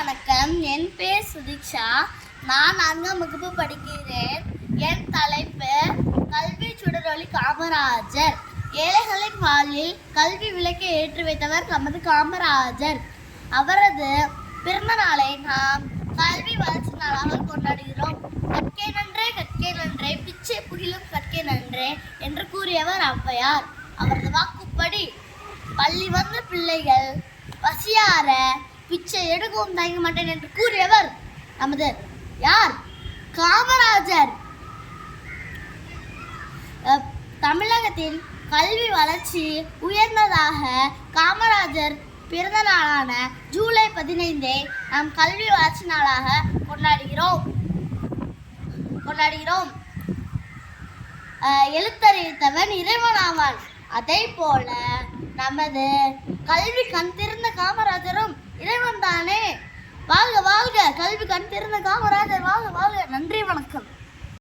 வணக்கம். என் பேர் சுதீக்ஷா. நான் 4ஆம் வகுப்பு படிக்கிறேன். என் தலைப்பு கல்வி சுடரொளி காமராஜர். ஏழைகளின் வாழ்வில் கல்வி விளக்கை ஏற்றி வைத்தவர் நமது காமராஜர். அவரது பிறந்த நாளை நாம் கல்வி வளர்ச்சி நாளாக கொண்டாடுகிறோம். கற்கே நன்றே கற்கே நன்றே பிச்சை புகிலும் கற்கே நன்றே என்று கூறியவர் ஔவையார். அவரது வாக்குப்படி பள்ளி வந்த பிள்ளைகள் பசியார பிச்சை எடுக்கவும் தயங்க மாட்டேன் என்று கூறியவர் நமது யார்? காமராஜர். தமிழகத்தின் கல்வி வளர்ச்சி உயர்ந்ததாக காமராஜர் பிறந்த நாளான ஜூலை 15 நாம் கல்வி வளர்ச்சி நாளாக கொண்டாடுகிறோம். எழுத்தறிவித்தவன் இறைவன் ஆவான். அதே போல நமது கல்வி கண் திறந்த காமராஜரும் இறைவன் தானே. வாழ்க வாழ்க, கல்வி கண் திறந்த காமராஜர் வாழ்க வாழ்க. நன்றி, வணக்கம்.